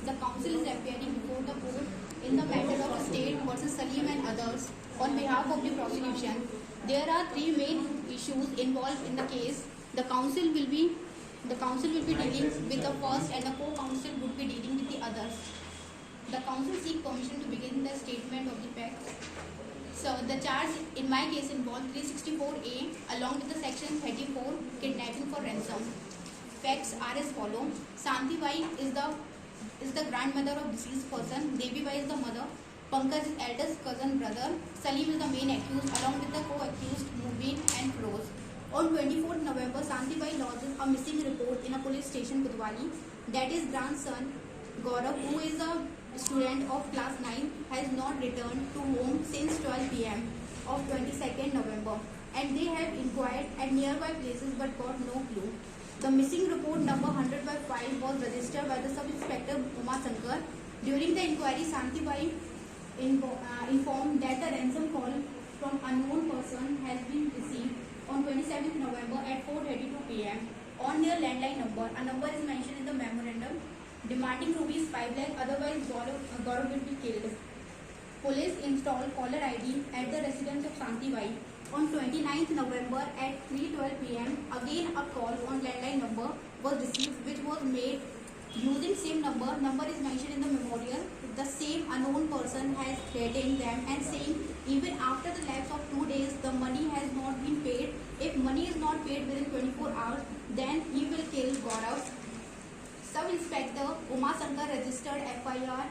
the council is appearing before the court in the matter of state versus Salim and others on behalf of the prosecution. There are three main issues involved in the case. The council will be dealing with the first, and the co-counsel would be dealing with the others. The council seek permission to begin the statement of the facts. So the charge in my case involved 364A along with the section 34 kidnapping for ransom. Facts are as follow. Santi Bai is the grandmother of deceased person. Devi Bai is the mother. Pankaj is eldest cousin brother. Salim is the main accused along with the co-accused Mubin and Feroz. On 24th November, Santi Bai lodges a missing report in a police station Kotwali that his grandson Gaurav, who is a student of class 9, has not returned to home since 12 p.m. of 22nd November, and they have inquired at nearby places but got no clue. The missing report number 100/5 was registered by the Sub-Inspector Uma Shankar. During the inquiry, Santi Bai informed that a ransom call from unknown person has been received on 27th November at 4:32 p.m. on their landline number. A number is mentioned in the memorandum demanding rupees 5 lakh, otherwise Gaurav will be killed. Police installed caller ID at the residence of Santi Bai. On 29th November at 3:12 p.m. again a call on landline number was received, which was made using same number. Number is mentioned in the memorial. The same unknown person has threatened them and saying even after the lapse of 2 days the money has not been paid. If money is not paid within 24 hours, then he will kill Gaurav. Sub-Inspector Uma Shankar registered FIR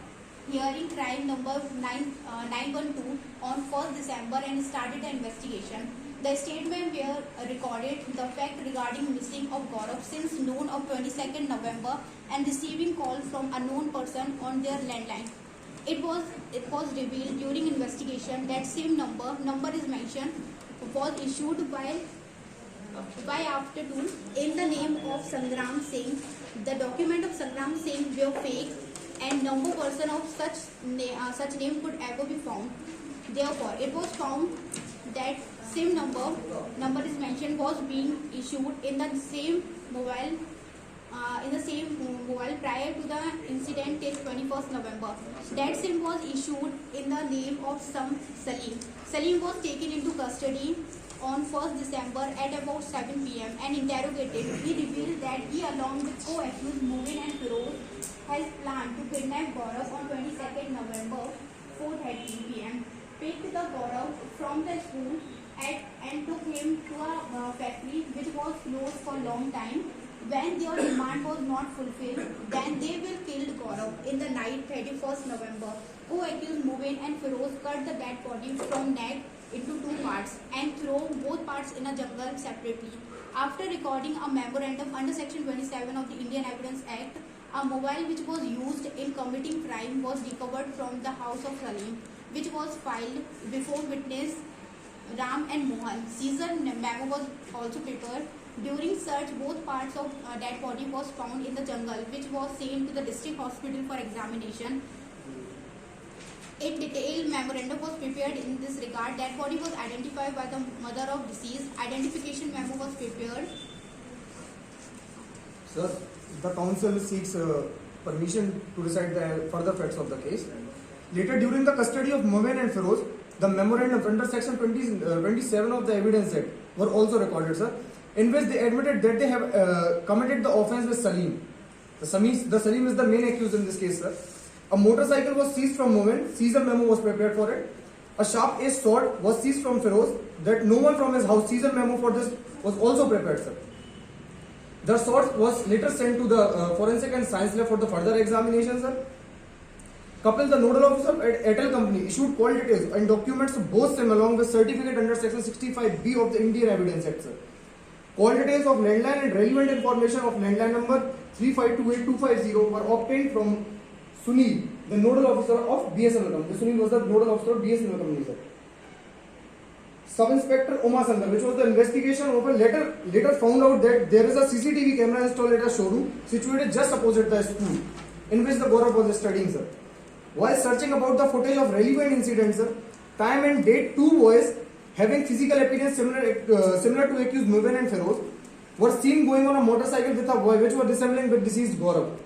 hearing crime number 912 on 1st December and started the investigation. The statement were recorded the fact regarding missing of Gaurav since noon of 22nd November and receiving call from unknown person on their landline. It was revealed during investigation that same number is mentioned was issued by afternoon in the name of Sangram Singh. The document of Sangram Singh were fake and no person of such name could ever be found. Therefore, it was found that same number is mentioned was being issued in the same mobile prior to the incident till 21st November. That SIM was issued in the name of some Salim. Salim was taken into custody on 1st December at about 7 p.m. and interrogated. He revealed that he along with co-accused Mubin and Feroz has planned to kidnap Gaurav on 22nd November 4:30 p.m. Picked the Gaurav from the school and took him to a factory which was closed for a long time. When their demand was not fulfilled, then they will kill Gaurav. In the night 31st November, co-accused Mubin and Feroz cut the dead body from neck into two parts and throw both parts in a jungle separately. After recording a memorandum under section 27 of the Indian Evidence Act, a mobile which was used in committing crime was recovered from the house of Salim, which was filed before witness Ram and Mohan. Seizure memo was also prepared. During search, both parts of dead body was found in the jungle, which was sent to the district hospital for examination. A detailed memorandum was prepared in this regard. Dead body was identified by the mother of deceased. Identification memo was prepared. Sir, the counsel seeks permission to recite the further facts of the case. Later, during the custody of Mubin and Feroz, the memorandums under section 27 of the Evidence Act were also recorded, sir, in which they admitted that they have committed the offence with Salim. The Salim is the main accused in this case, sir. A motorcycle was seized from Mubin. Seizure memo was prepared for it. A sharp-edged sword was seized from Feroz. That no one from his house. Seizure memo for this was also prepared, sir. The sword was later sent to the forensic and science lab for the further examination, sir. Couple, the nodal officer at Airtel company issued call details and documents to both SIM along with certificate under section 65B of the Indian Evidence Act, sir. Call details of landline and relevant information of landline number 3528250 were obtained from Sunil, the nodal officer of BSNL company. Sunil was the nodal officer of BSNL company, sir. Sub-Inspector Uma Shankar, which was the investigation of a later found out that there is a CCTV camera installed at a showroom situated just opposite the school in which the Gaurav was studying, sir. While searching about the footage of relevant incidents, sir, time and date, two boys having physical appearance similar to accused Mubin and Feroz were seen going on a motorcycle with a boy which was resembling with deceased Gaurav.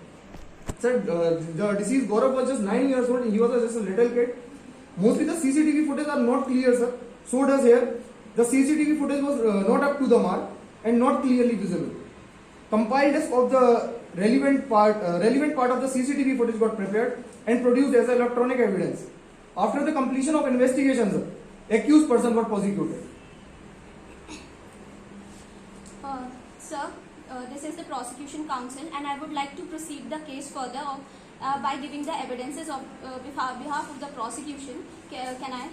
Said the deceased Gaurav was just 9 years old. He was just a little kid. Mostly the CCTV footage are not clear, sir. So does here. The CCTV footage was not up to the mark and not clearly visible. Compiled list of the relevant part of the CCTV footage got prepared and produced as electronic evidence. After the completion of investigations, accused person got prosecuted. Sir, this is the prosecution counsel, and I would like to proceed the case further by giving the evidences of behalf of the prosecution. Can I?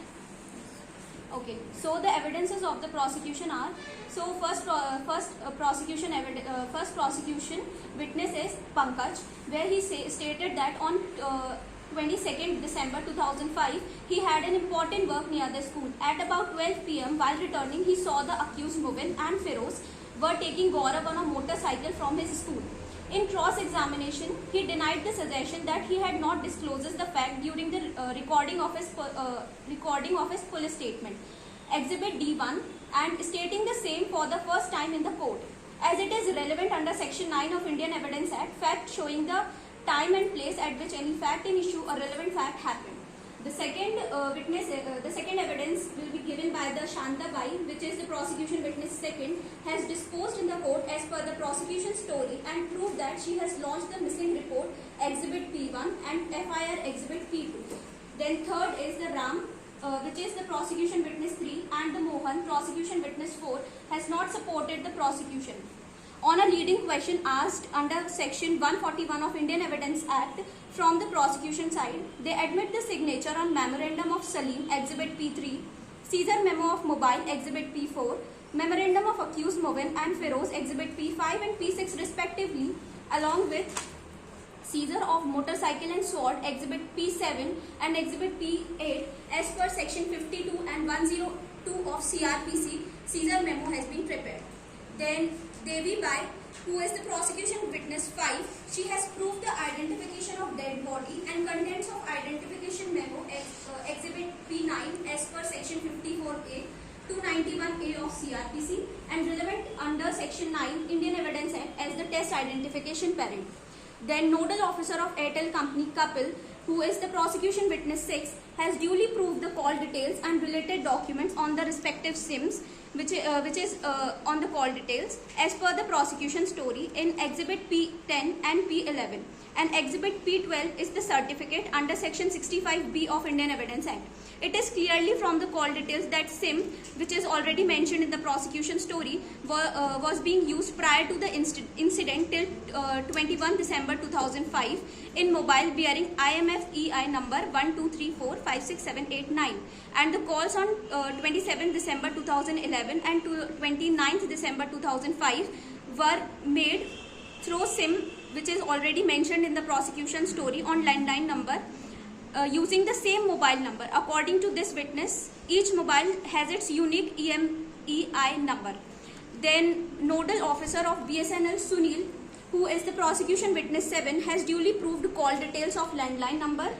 Okay. So the evidences of the prosecution are: so first prosecution witness is Pankaj, where he stated that on 22nd December 2005, he had an important work near the school. At about 12 p.m. while returning, he saw the accused Mubin and Feroz were taking Gaurav on a motorcycle from his school. In cross-examination, he denied the suggestion that he had not disclosed the fact during the recording of his police statement, Exhibit D1, and stating the same for the first time in the court. As it is relevant under Section 9 of Indian Evidence Act, fact showing the time and place at which any fact in issue or relevant fact happened. The second evidence will be given by the Shanta Bai, which is the prosecution witness second, has disposed in the court as per the prosecution story and proved that she has launched the missing report Exhibit P1 and FIR Exhibit P2. Then third is the Ram, which is the prosecution witness 3, and the Mohan, prosecution witness 4, has not supported the prosecution. On a leading question asked under Section 141 of Indian Evidence Act from the prosecution side, they admit the signature on Memorandum of Salim, Exhibit P3, Caesar Memo of Mobile, Exhibit P4, Memorandum of Accused Mubin and Feroz, Exhibit P5 and P6 respectively, along with Seizure of Motorcycle and Sword, Exhibit P7 and Exhibit P8 as per Section 52 and 102 of CRPC. Caesar Memo has been prepared. Then Devi Bai, who is the prosecution witness 5, she has proved the identification of dead body and contents of identification memo Exhibit P9 as per Section 54A, 291A of CRPC and relevant under Section 9 Indian Evidence Act as the test identification parent. Then Nodal Officer of Airtel Company Kapil, who is the prosecution witness 6, has duly proved the call details and related documents on the respective SIMs, which is on the call details as per the prosecution story in Exhibit P10 and P11, and Exhibit P12 is the certificate under Section 65B of Indian Evidence Act. It is clearly from the call details that SIM, which is already mentioned in the prosecution story, was being used prior to the incident till 21 December 2005 in mobile bearing IMF EI number 1234567889, and the calls on 27 December 2011 and 29th December 2005 were made through SIM, which is already mentioned in the prosecution story, on landline number using the same mobile number. According to this witness, each mobile has its unique EMEI number. Then Nodal Officer of BSNL Sunil, who is the prosecution witness 7, has duly proved call details of landline number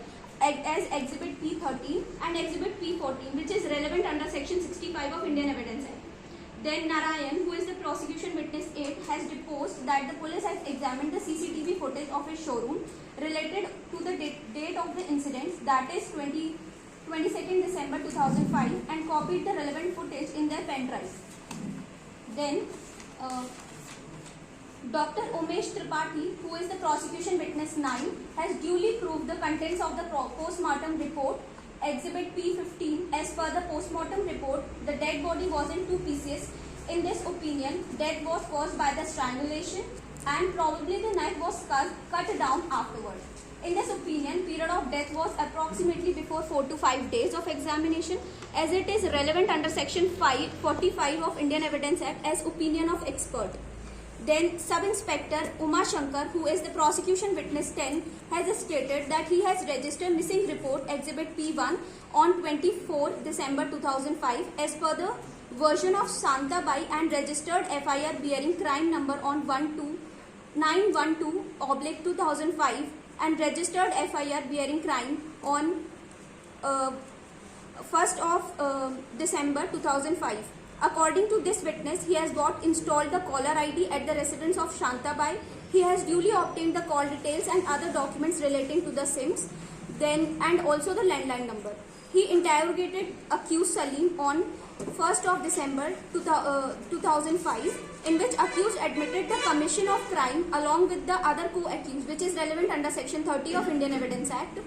as Exhibit P13 and Exhibit P14, which is relevant under Section 65 of Indian Evidence Act. Then Narayan, who is the prosecution witness 8, has deposed that the police has examined the CCTV footage of his showroom related to the date of the incident, that is 22nd December 2005, and copied the relevant footage in their pen drive. Then Dr. Umesh Tripathi, who is the prosecution witness 9, has duly proved the contents of the post-mortem report Exhibit P15. As per the post-mortem report, the dead body was in 2 pieces. In this opinion, death was caused by the strangulation and probably the neck was cut down afterwards. In this opinion, period of death was approximately before 4 to 5 days of examination, as it is relevant under Section 45 of Indian Evidence Act as opinion of expert. Then Sub-Inspector Uma Shankar, who is the prosecution witness 10, has stated that he has registered missing report Exhibit P1 on 24 December 2005 as per the version of Shanta Bai, and registered FIR bearing crime number on 912/2005 and registered FIR bearing crime on 1st of December 2005. According to this witness, he has got installed the caller ID at the residence of Shanta Bai He has duly obtained the call details and other documents relating to the SIMs, and also the landline number. He interrogated accused Salim on 1st of December 2005, in which accused admitted the commission of crime along with the other co-accused, which is relevant under Section 30 of Indian Evidence Act.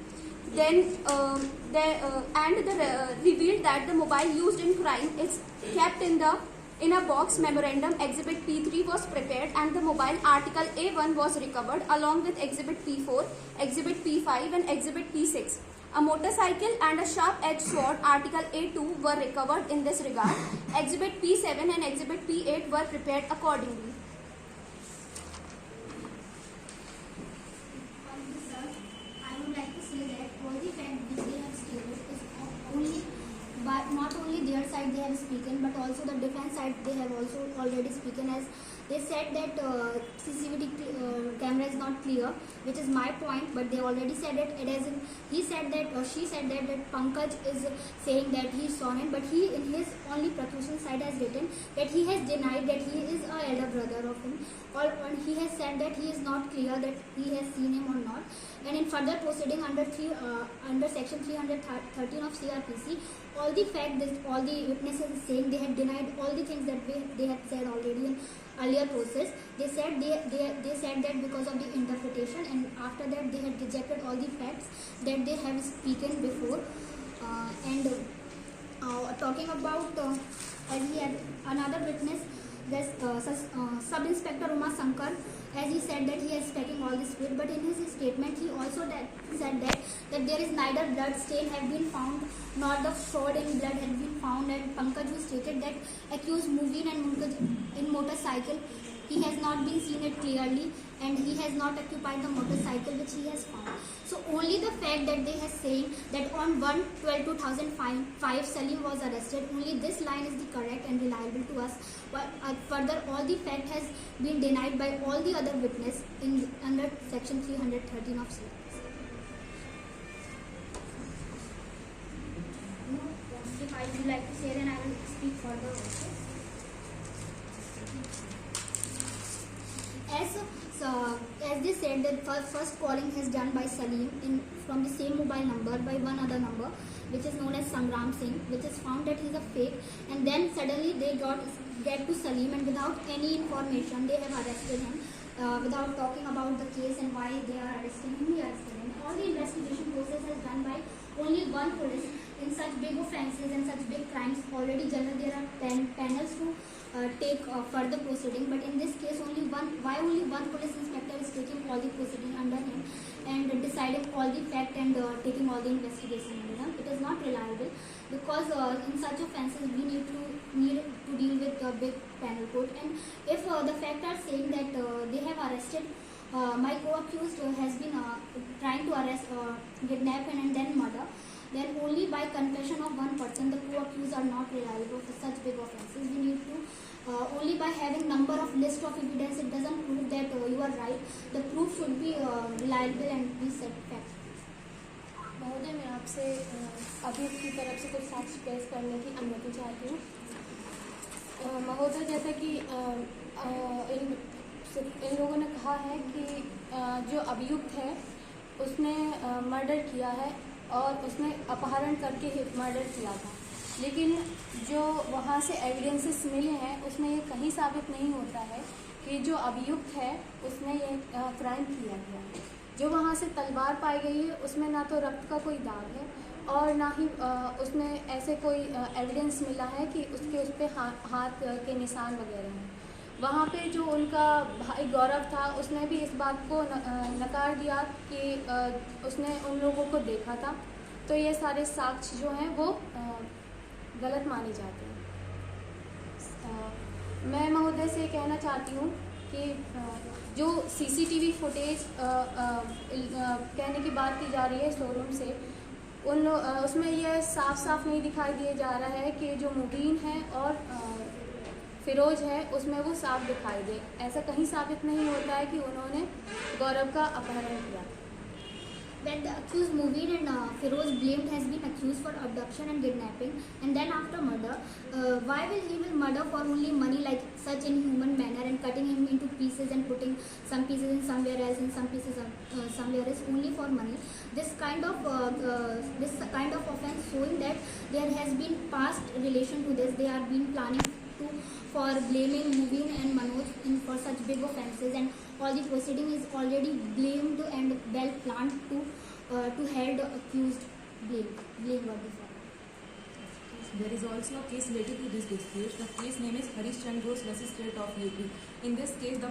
Revealed that the mobile used in crime is kept in a box. Memorandum Exhibit P3 was prepared and the mobile Article A1 was recovered along with Exhibit P4, Exhibit P5 and Exhibit P6. A motorcycle and a sharp-edged sword Article A2 were recovered in this regard. Exhibit P7 and Exhibit P8 were prepared accordingly. I would like to say that all the facts which they have stated is only, but not only their side they have spoken, but also the defense side they have also already spoken, as they said that CCTV camera is not clear, which is my point, but they already said it. It is he said that, or she said that Pankaj is saying that he saw it, but he in his only prosecution side has written that he has denied that he is a elder brother of him, or he has said that he is not clear that he has seen him or not. And in further proceeding under Section 313 of CRPC, all the fact that all the witnesses saying they had denied all the things that they had said already in earlier process. They said they said that because of the interpretation, and after that they had rejected all the facts that they have spoken before. Talking about as he had another witness, this Sub-Inspector Uma Sankar, as he said that he has taken all this food, but in his statement he also said that there is neither blood stain have been found nor the sword and blood had been found, and Pankaj who stated that accused Mubin and Munkaj in motorcycle, he has not been seen it clearly and he has not occupied the motorcycle which he has found. So only the fact that they have saying that on 1/12/2005 Salim was arrested, only this line is the correct and reliable to us. But further all the fact has been denied by all the other witness under Section 313 of CRPC. If I would like to say, then I will speak further also. As they said that first calling has done by Salim from the same mobile number by one other number, which is known as Sangram Singh, which is found that he is a fake, and then suddenly they get to Salim, and without any information they have arrested him, without talking about the case and why they are arresting him. He arrested him. All the investigation process is done by only one police. In such big offences and such big crimes, already generally there are panels to take further proceeding, but in this case only one police inspector is taking all the proceeding under him and deciding all the fact and taking all the investigation under him. It is not reliable because in such offences we need to deal with a big panel court, and if the fact are saying that they have arrested my co-accused has been trying to arrest, kidnap and then murder, then only by confession of one person the co-accused are not reliable for such big offences. We need to only by having number of list of evidence, it doesn't prove that you are right. The proof should be reliable and be set fact. महोदय, मैं आपसे अभियुक्त की तरफ से कुछ साक्ष्य पेश करने की अनुमति चाहती हूँ। महोदय, जैसा कि इन लोगों ने कहा है कि जो अभियुक्त है उसने मर्डर किया है और उसने अपहरण करके मर्डर किया था, लेकिन जो वहाँ से एविडेंसेस मिले हैं उसमें ये कहीं साबित नहीं होता है कि जो अभियुक्त है उसने ये क्राइम किया गया। जो वहाँ से तलवार पाई गई है उसमें ना तो रक्त का कोई दाग है और ना ही उसमें ऐसे कोई एविडेंस मिला है कि उस पर हाथ के निशान वगैरह हैं। वहाँ पे जो उनका भाई गौरव था उसने भी इस बात को नकार दिया कि उसने उन लोगों को देखा था। तो ये सारे साक्ष्य जो हैं वो गलत माने जाते हैं। मैं महोदय से कहना चाहती हूँ कि जो सीसीटीवी फुटेज कहने की बात की जा रही है शोरूम से, उसमें यह साफ नहीं दिखाई दिया जा रहा है कि जो मुबीन है और फिरोज है उसमें वो साफ दिखाई दे। ऐसा कहीं साबित नहीं होता है कि उन्होंने गौरव का अपहरण किया। when the accused Mubin and Feroz blamed has been accused for abduction and kidnapping, and then after murder, why will he will murder for only money like such inhuman manner and cutting him into pieces and putting some pieces in somewhere else and some pieces somewhere else only for money? This kind of offense showing that there has been past relation to this. They are been planning for blaming Mubin and Manoj for such big offences, and all the proceeding is already blamed and well planned to have the accused blameworthy for. There is also a case related to this dispute. The case name is Harish Chandra Bose versus State of UP. In this case, the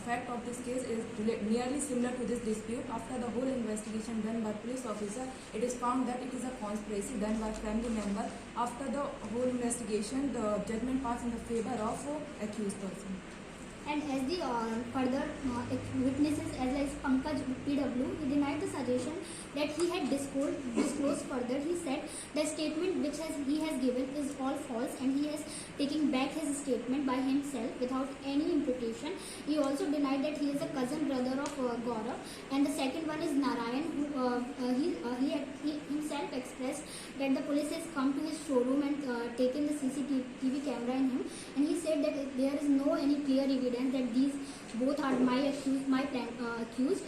fact of this case is nearly similar to this dispute. After the whole investigation done by police officer, it is found that it is a conspiracy done by family member. After the whole investigation, the judgment passed in the favor of accused person. And as the further witnesses, as like Pankaj PW, he denied the suggestion that he had disclosed further. He said the statement which he has given is all false, and he has taken back his statement by himself without any imputation. He also denied that he is a cousin brother of Gaurav, and the second one is Narayan, who he himself expressed that the police has come to his showroom and taken the CCTV camera in him, and he said that there is no any clear evidence that these both are my accused,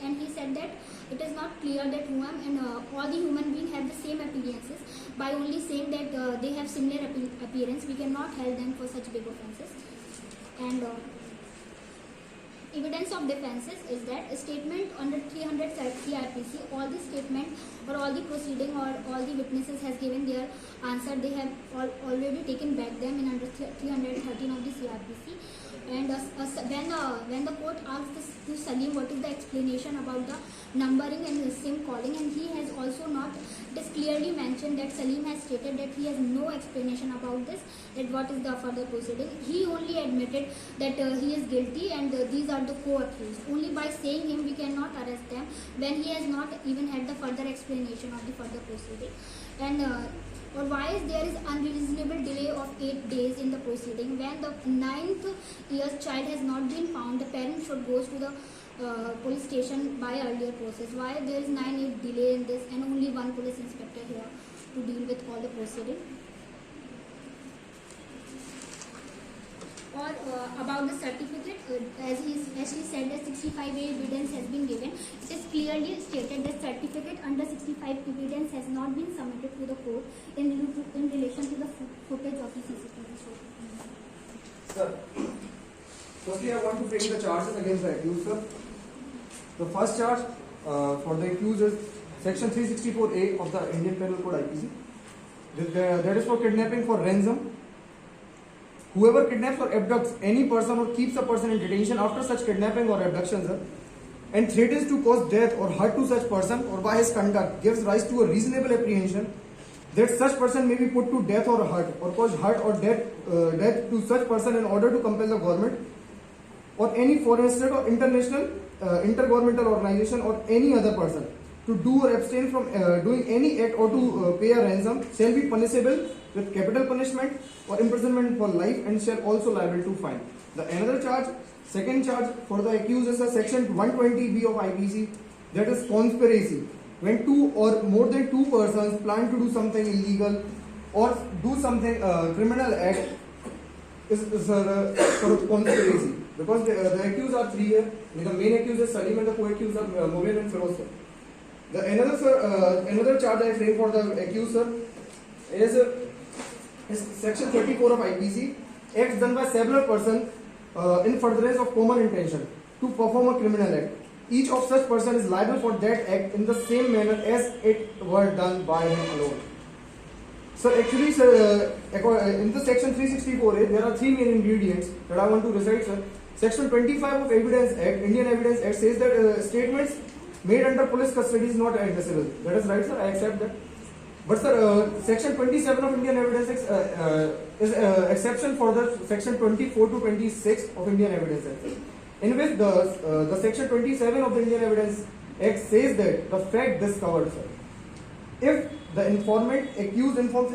and he said that it is not clear that and all the human beings have the same appearances. By only saying that they have similar appearance, we cannot hold them for such big offences. And evidence of defenses is that a statement under 300 CRPC, all the statement or all the proceeding or all the witnesses has given their answer. They have already taken back them in under 313 of the CRPC. And when the court asked to Salim what is the explanation about the numbering and the SIM calling, and he has also not, it is clearly mentioned that Salim has stated that he has no explanation about this, that what is the further proceeding. He only admitted that he is guilty and these are the co-accused. Only by saying him we cannot arrest them when he has not even had the further explanation of the further proceeding. And or why is there is unreasonable delay of 8 days in the proceeding when the 9th year's child has not been found? The parent should go to the police station by earlier process. Why there is 9-8 delay in this and only one police inspector here to deal with all the proceeding? Or about the certificate, as she said that 65A evidence has been given, it is clearly stated that certificate under 65 evidence has not been submitted to the court in relation to the footage of the CCTV show. Sir, firstly I want to frame the charges against the accused, sir. The first charge for the accused is section 364A of the Indian Penal Code IPC. That is for kidnapping for ransom. Whoever kidnaps or abducts any person or keeps a person in detention after such kidnapping or abduction, sir, and threatens to cause death or hurt to such person, or by his conduct gives rise to a reasonable apprehension that such person may be put to death or hurt, or cause hurt or death to such person in order to compel the government or any foreign state or international intergovernmental organization or any other person to do or abstain from doing any act or to pay a ransom, shall be punishable with capital punishment or imprisonment for life, and shall also liable to fine. The another charge, second charge for the accused is a section 120B of IPC, that is conspiracy. When two or more than two persons plan to do something illegal or do something criminal act, is sort of conspiracy. Because the accused are three here. The main accused is Salim and the co-accused are Mubin and Feroz. The another charge I frame for the accused, sir, is section 34 of IPC, acts done by several persons in furtherance of common intention to perform a criminal act. Each of such person is liable for that act in the same manner as it were done by him alone. So actually, sir, in the section 364A, there are three main ingredients that I want to recite, sir. Section 25 of Evidence Act, Indian Evidence Act, says that statements made under police custody is not admissible. That is right, sir. I accept that. But sir, section 27 of Indian Evidence Act is exception for the section 24 to 26 of Indian Evidence Act, in which the section 27 of the Indian Evidence Act says that the fact discovered, sir, if the informant accused informs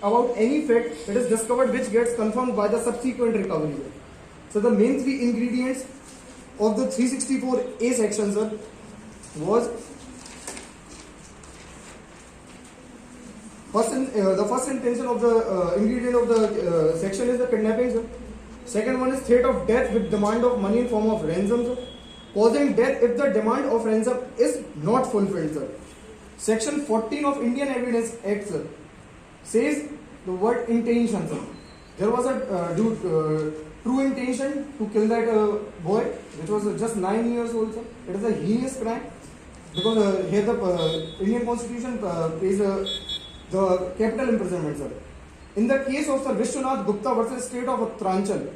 about any fact that is discovered which gets confirmed by the subsequent recovery. So the main three ingredients of the 364A section, sir, was The first intention of the ingredient of the section is the kidnapping, sir. Second one is threat of death with demand of money in form of ransom, sir. Causing death if the demand of ransom is not fulfilled, sir. Section 14 of Indian Evidence Act, sir, says the word intention, sir. There was a true intention to kill that boy, which was just 9 years old, sir. It is a heinous crime because here the Indian Constitution is the capital imprisonment, sir. In the case of Sir Vishwanath Gupta versus State of Uttaranchal,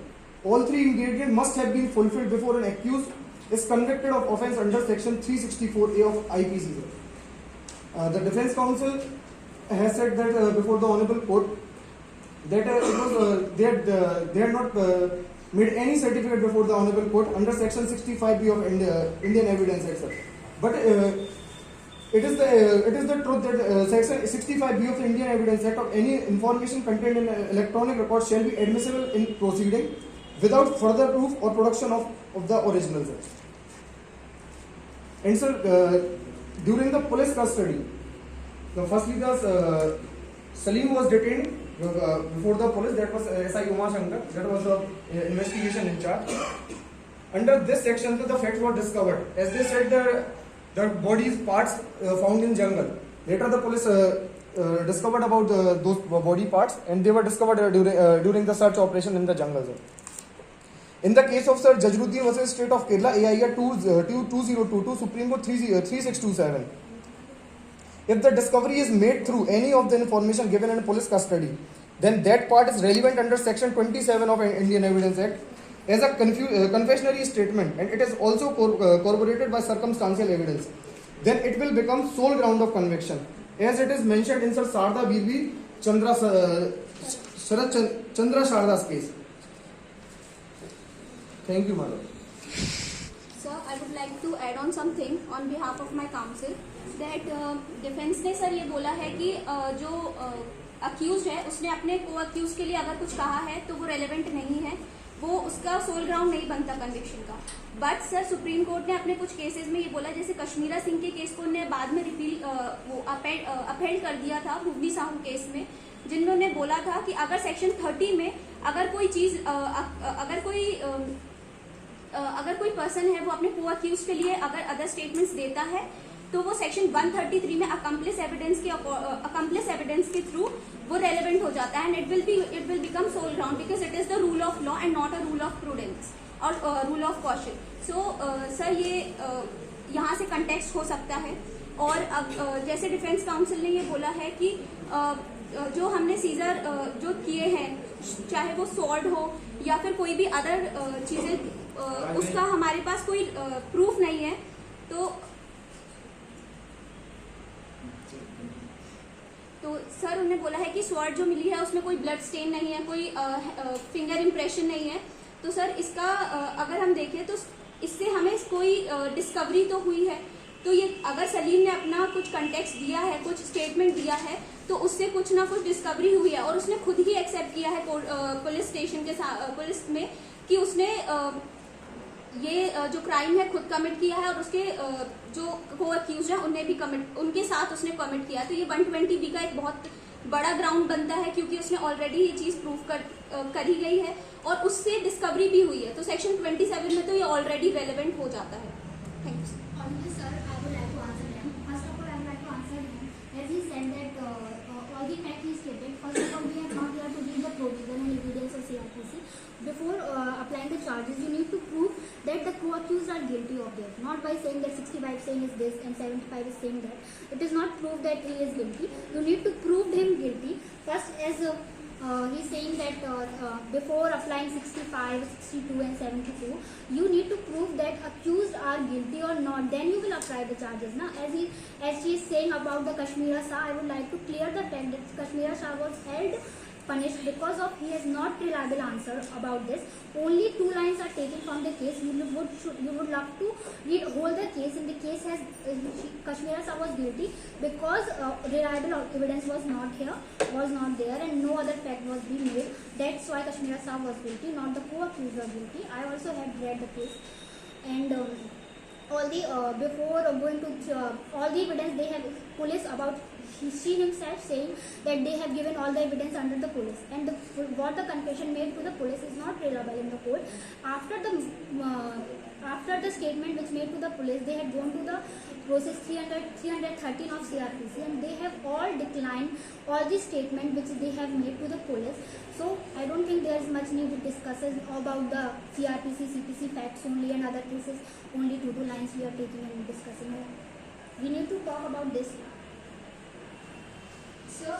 all three ingredients must have been fulfilled before an accused is convicted of offence under section 364A of IPC. The defence counsel has said that before the honourable court that they had not made any certificate before the honourable court under section 65B of Indian Evidence Act, sir. But it is the truth that section 65B of the Indian Evidence Act of any information contained in electronic record shall be admissible in proceeding without further proof or production of the original, sir. And sir, during the police custody, firstly the Salim was detained before the police. That was SI Uma Shankar. That was the investigation in charge. Under this section, the facts were discovered. As they said, the body's parts found in jungle. Later, the police discovered about those body parts, and they were discovered during the search operation in the jungle. In the case of Sir Jajruddin versus State of Kerala, AIR 2022, Supreme Court 3627. If the discovery is made through any of the information given in police custody, then that part is relevant under section 27 of Indian Evidence Act as a confessionary statement, and it is also corroborated by circumstantial evidence. Then it will become sole ground of conviction, as it is mentioned in Sir Sarda Birbi Chandra Sharda's case. Thank you, madam. Sir, I would like to add on something on behalf of my counsel that defence ने sir ये बोला है कि जो accused है उसने अपने को अक्यूज के लिए अगर कुछ कहा है तो वो रेलेवेंट नहीं है, वो उसका सोल ग्राउंड नहीं बनता कन्विक्शन का. बट सर सुप्रीम कोर्ट ने अपने कुछ केसेस में ये बोला, जैसे कश्मीरा सिंह के केस को उन्होंने बाद में रिपील वो अपहेल्ड कर दिया था भुवनी साहू केस में, जिन्होंने बोला था कि अगर सेक्शन 30 में अगर कोई चीज अगर कोई पर्सन है वो अपने को अक्यूज के लिए अगर अदर स्टेटमेंट्स देता है तो वो सेक्शन 133 में अकम्प्लिस एविडेंस के थ्रू वो रेलेवेंट हो जाता है, and it will become sole ground because it is the rule of law and not a rule of prudence और rule of caution. So sir ये यहाँ से कंटेक्स्ट हो सकता है. और अब जैसे डिफेंस काउंसिल ने ये बोला है कि जो हमने सीजर जो किए हैं, चाहे वो सॉर्ड हो या फिर कोई भी अदर चीजें, उसका हमारे पास कोई प्रूफ नहीं है. तो सर उन्होंने बोला है कि स्वॉर्ड जो मिली है उसमें कोई ब्लड स्टेन नहीं है, कोई फिंगर इम्प्रेशन नहीं है. तो सर इसका अगर हम देखें तो इससे हमें कोई डिस्कवरी तो हुई है. तो ये अगर सलीम ने अपना कुछ कंटेक्स्ट दिया है, कुछ स्टेटमेंट दिया है, तो उससे कुछ ना कुछ डिस्कवरी हुई है. और उसने खुद ही एक्सेप्ट किया है पुलिस स्टेशन के पुलिस में कि उसने ये जो क्राइम है खुद कमिट किया है और उसके जो को अक्यूज है उनके साथ उसने कमिट किया. तो ये 120B का एक बहुत बड़ा ग्राउंड बनता है क्योंकि उसने ऑलरेडी ये चीज प्रूव कर ही गई है और उससे डिस्कवरी भी हुई है. तो सेक्शन 27 में तो ये ऑलरेडी रेलेवेंट हो जाता है. Thank you. Sir, I would like to answer them. First of all, I would like to answer him. As he said that all the facts he stated, first of all, we are not here to read the provision and evidence of CRPC. Before applying the charges, you need to prove that the co-accused are guilty of this. Not by saying that 65 saying is this and 75 is saying that. It is not proved that he is guilty. You need to prove him guilty. First, as he's saying that before applying 65, 62 and 72, you need to prove that accused are guilty or not. Then you will apply the charges. Now, as she is saying about the Kashmira Shah, I would like to clear the fact that Kashmira Shah was held punished because of he has not reliable answer about this. Only 2 lines are taken from the case. You would love to read whole the case. In the case has Kashmira Shah was guilty because reliable evidence was not there, and no other fact was being made. That's why Kashmira Shah was guilty, not the co-accused were guilty. I also had read the case, and all the before going to all the evidence they have police about she himself saying that they have given all the evidence under the police, and what the confession made to the police is not reliable in the court. After the statement which made to the police, they had gone to the process 313 of CRPC, and they have all declined all the statement which they have made to the police. So I don't think there is much need to discuss about the CRPC, CPC facts only, and other cases only 2 lines we are taking and discussing. We need to talk about this. Sir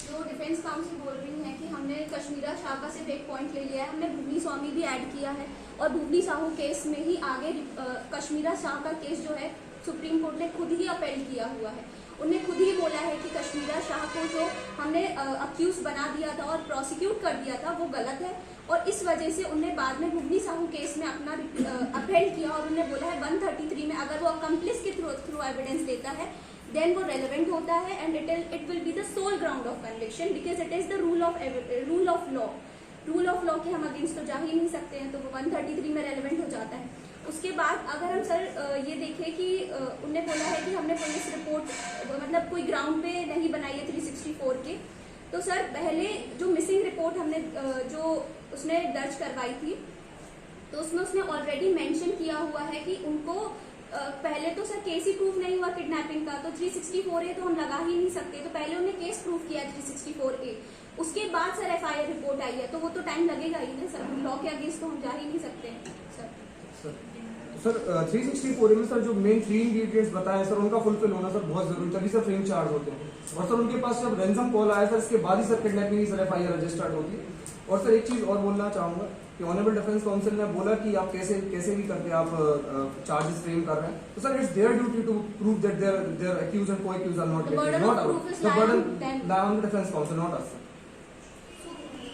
जो defence council बोल रही है कि हमने कश्मीरा शाह का सिर्फ एक point ले लिया है, हमने भुवनी स्वामी भी ऐड किया है, और भुवनी साहू केस में ही आगे कश्मीरा शाह का केस जो है सुप्रीम कोर्ट ने खुद ही अपील किया हुआ है। उन्होंने खुद ही बोला है कि कश्मीरा शाह को जो हमने अक्यूज बना दिया था और प्रोसिक्यूट कर दिया था वो गलत है, और इस वजह से उन्होंने बाद में भुवनी साहू केस में अपना अपील किया, और उन्होंने बोला है 133 में अगर वो अकम्प्लिस के थ्रू एविडेंस देता है देन वो रेलेवेंट होता है, and it will be the sole ground of conviction because it is the rule of law के हम अगेंस्ट तो जा ही नहीं सकते हैं, तो वो 133 में रेलेवेंट हो जाता है। उसके बाद अगर हम सर ये देखें कि उनने बोला है कि हमने पुलिस रिपोर्ट मतलब कोई ग्राउंड पे नहीं बनाई है 364 के, तो सर पहले जो मिसिंग रिपोर्ट हमने जो उसने दर्ज करवाई थी तो उसमें उसने ऑलरेडी मेंशन किया हुआ है कि उनको पहले तो सर केस ही प्रूफ नहीं हुआ किडनैपिंग का, तो 364A तो हम लगा ही नहीं सकते, तो पहले उन्हें केस प्रूफ किया 364A, उसके बाद सर FIR रिपोर्ट आई है, तो वो तो टाइम लगेगा ही ना सर, लॉ के अगेंस्ट तो हम जा ही नहीं सकते सर। सर 364A में सर जो मेन 3 इंग्रेडिएंट्स बताए सर उनका फुलफिल होना सर बहुत जरूरी, तभी सर फ्रेम चार्ज होते हैं, और सर उनके पास जब रैंसम कॉल आया सर इसके बाद ही सर किडनैपिंग की सर FIR रजिस्टर्ड होती है। और सर एक चीज और बोलना चाहूंगा कि ऑनरेबल डिफेंस काउंसिल ने बोला कि आप कैसे भी करके आप चार्जेस फ्रेम कर रहे हैं, तो sir it's their duty to prove that their accused and co-accused are not guilty, not our the burden lie on the defense counsel, not us. So,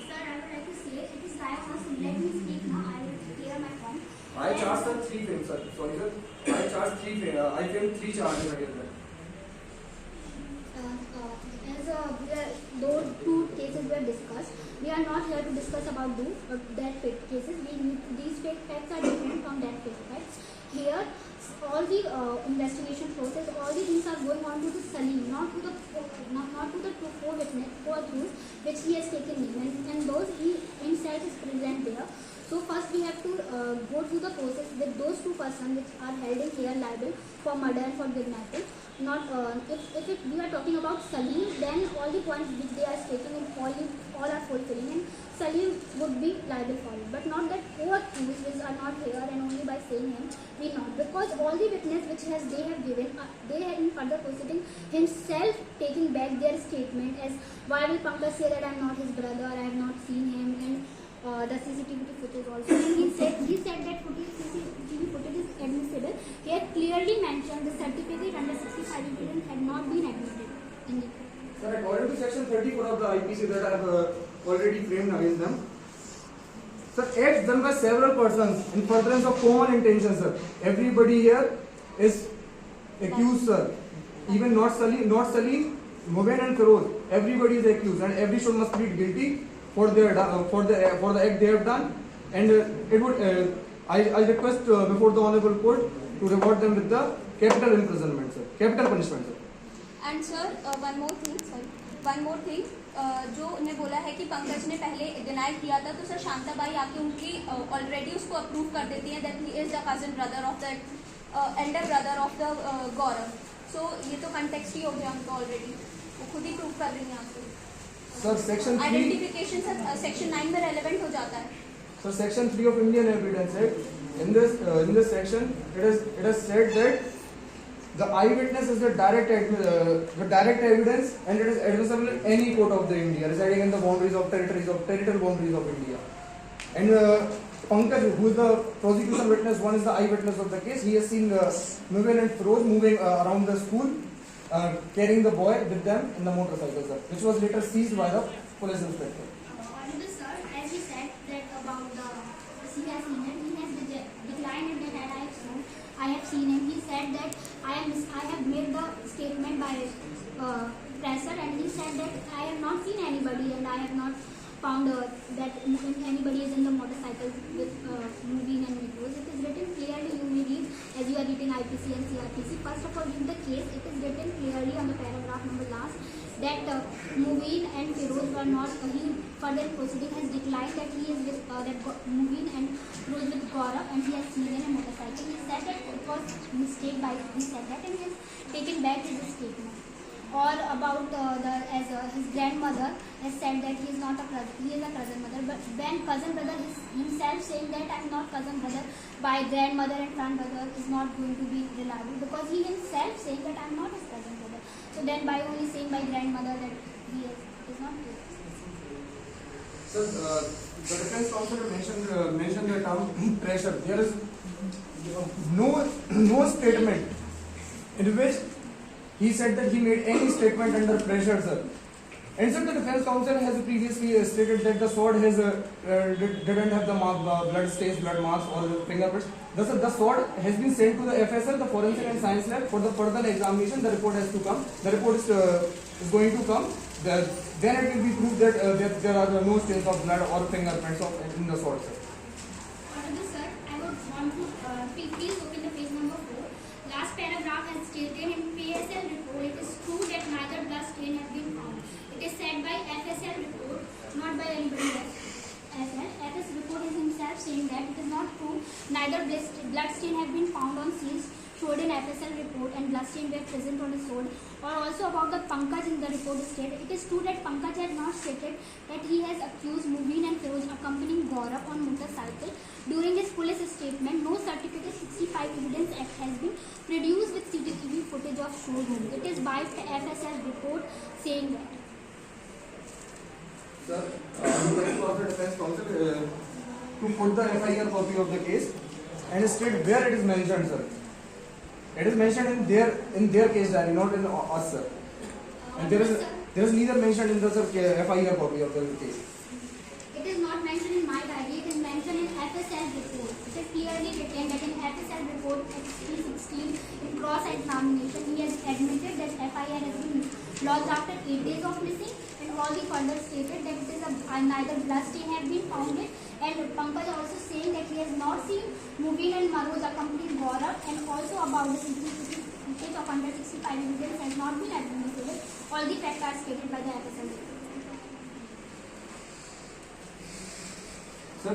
sir, I would like to say it is I must let me speak now. I will clear my point. I charged sir 3 frames, sir. Sorry sir. I charged 3 frames. I framed 3 charges against them. Those 2 cases were discussed. We are not here to discuss about that fake cases. These fake facts are different from that fake facts. Here, all the investigation process, all the things are going on to the Salim, not to the co-accused, which he has taken name, and those he himself is present there. So first we have to go through the process with those 2 persons which are held in here liable for murder and for kidnapping. Not if we are talking about Salim, then all the points which they are stating in all are fulfilling, and Salim would be liable for it, but not that co-accused which are not here, and only by saying him we not, because all the witness which they have given, they have in further proceeding himself taking back their statement as why will Pankaj say that I am not his brother, I have not seen him, and the CCTV footage also, and he said that CCTV footage is admissible. He had clearly mentioned the certificate under 65 evidence had not been admitted in the court. Sir, according to section 34 of the IPC that I have already framed against them, sir, acts done by several persons in furtherance of common intention, sir. Everybody here is accused, sir. Even not Salim, Mubin and Feroz. Everybody is accused, and every should must plead guilty for the act they have done, and it would I request before the honorable court to reward them with the capital imprisonment, sir, capital punishment, sir. And sir one more thing जो उन्हें बोला है कि पंकज ने पहले deny किया था, तो सर शांताबाई आके उनकी ऑलरेडी उसको अप्रूव कर देती हैं that he is the cousin brother of the elder brother of the Gaurav. So ये तो कंटेक्स्ट ही हो गया उनको ऑलरेडी, वो खुद ही प्रूव कर रही हैं आपको। Sir, section 3 identification sir section 9 में रेलेवेंट हो जाता है। So section 3 of Indian Evidence Act, in this section, it has said that the eyewitness is the direct evidence, and it is admissible in any court of the India residing in the territorial boundaries of India. And Pankaj, who is the prosecution witness, one is the eyewitness of the case. He has seen Mubin and Feroz moving around the school, carrying the boy with them in the motorcycle, sir, which was later seized by the police inspector. Honorable sir, as he said that about he has seen him, he has declined and that I have seen him. He said that I have made the statement by presser, and he said that I have not seen anybody and I have not found that if anybody is in the motorcycle with Mubin and Feroz, it is written clearly, you may read as you are reading IPC and CRPC. First of all, in the case, it is written clearly on the paragraph number last that Mubin and Feroz were not, he further proceeding has declined that he is with, Mubin and Feroz with Gaurav and he has seen in a motorcycle. He said that it was mistake by, he said that and he has taken back his statement. Or about his grandmother has said that he is not a cousin, he is a cousin mother, but then cousin brother himself saying that I am not cousin brother by grandmother and grandmother is not going to be reliable because he himself saying that I am not his cousin brother. So then by only saying by grandmother that he is not good. So the defense counsel mentioned the term pressure. There is no statement in which he said that he made any statement under pressure, sir. And sir, the defense counsel has previously stated that the sword has didn't have the blood stains, blood marks, or fingerprints. Thus, the sword has been sent to the FSL, the Forensic and Science Lab, for the further examination. The report has to come. The report is going to come. Then it will be proved that there are no stains of blood or fingerprints in the sword, sir. Honorable sir, I would want to please open the page number 4. Last paragraph has stated in PSL report, it is true that neither blood stain has been found. It is said by FSL report, not by anybody else. FS report is himself saying that it is not true. Neither blood stain have been found on seals showed in FSL report and blood stain were present on the sword. Or also about the Pankaj in the report stated, it is true that Pankaj had not stated that he has accused Mubin and Feroz accompanying Gaurav on motorcycle. During his police statement, no certificate 65 evidence has been produced with CCTV footage of showroom. It is by FSL report saying that. Sir, I would like to ask the defense counsel to put the FIR copy of the case and state where it is mentioned, sir. It is mentioned in their case diary, not in us, sir. And there is neither mentioned in the FIR copy of the case. It is not mentioned in my diary, it is mentioned in FSL report. It is clearly written that in FSL report XP16 in cross-examination, he has admitted that FIR has been lodged after 8 days of missing, and all the further stated that it is neither blood stain has been found in, and Pankaj also saying that he has not seen Mubin and Feroz accompanying Gaurav, and also about the CCTV footage of under 65 evidence has not been administered. All the facts are stated by the FSL report. Sir,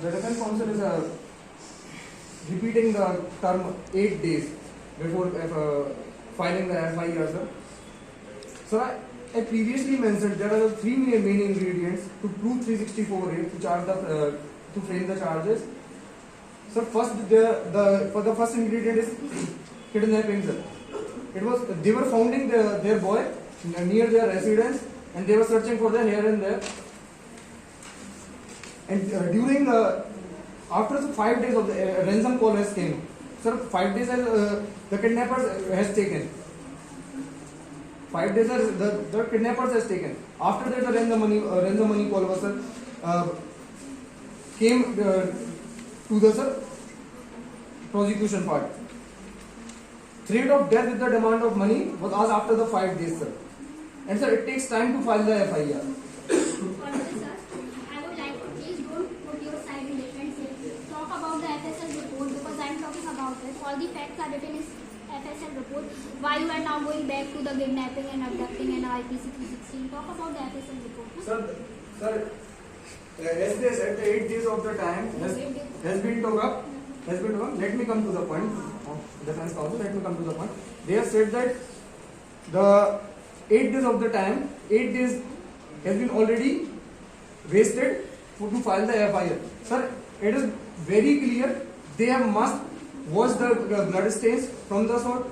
the defense counsel is repeating the term 8 days before filing the FIR, sir. Sir, I previously mentioned there are 3 main ingredients to prove 364A to charge to frame the charges. So first, for the first ingredient is kidnapping, sir. They were finding their boy near their residence, and they were searching for them here and there. And after the 5 days of the ransom call has came, sir, 5 days the kidnappers has taken. 5 days the kidnappers has taken. After that, the ransom money call was came to the prosecution part. Threat of death with the demand of money was asked after the 5 days, sir. And sir, it takes time to file the FIR. I would like to please don't put your side in defense here. Talk about the FSL report because I am talking about it. All the facts are written in FSL report. Why you are now going back to the kidnapping and abducting and IPC 316? Talk about the FSL report. Sir, as they said, the 8 days of the time has been took up. Let me come to the point. Defense counsel, let me come to the point. They have said that the 8 days of the time, 8 days has been already wasted to file the FIR. Sir, it is very clear they must wash the blood stains from the sword.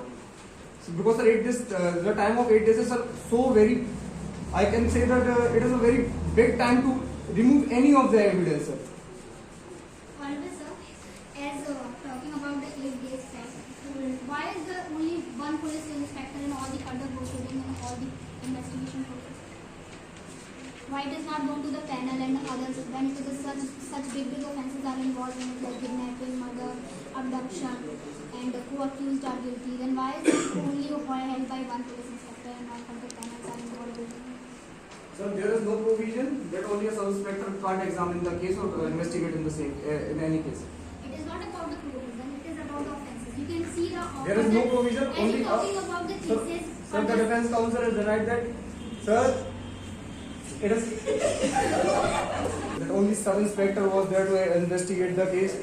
Because the 8 days, the time of 8 days is so very, I can say that it is a very big time to remove any of the evidence, sir. Honorable sir, as talking about the 8 days fact, why is there only one police inspector in all the further proceedings and all the investigation process? Why it is not gone to the panel and others when it is such big offences are involved in it, like kidnapping, murder, abduction, and who accused are guilty? Then why is it only held by one police inspector and not from the panels are involved in it? Sir, there is no provision provision that only a sub-inspector can't examine the case or investigate in the same in any case? It is not about the provision, it is about the offences. You can see the There is no provision, and only talking about the Sir, cases. sir, the defense counsel has denied that. Sir, it is that only sub-inspector was there to investigate the case.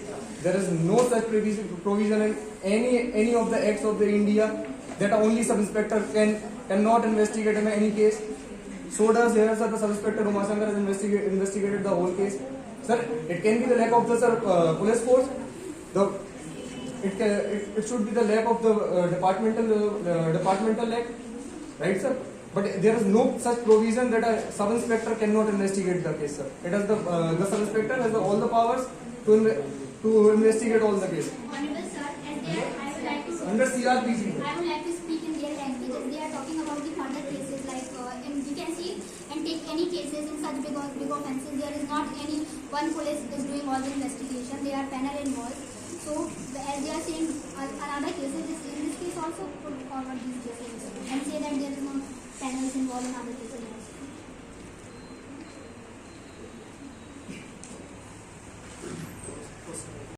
There is no such provision in any of the acts of the India that only sub-inspector cannot investigate in any case. So does here, sir, the sub-inspector Umashankar has investigated the whole case. Sir, it can be the lack of the police force. It should be the lack of the departmental lack, right, sir? But there is no such provision that a sub-inspector cannot investigate the case, sir. It has the sub-inspector has all the powers to investigate all the case. Honorable sir, as they are, I would like to Under CRPC. I would like to speak in their language as they are talking about the murder cases and you can see and take any cases in such big offences. There is not any one police is doing all the investigation. They are panel involved. So as they are saying another cases, in this case also put forward these cases and say that there is no panels involved in other cases.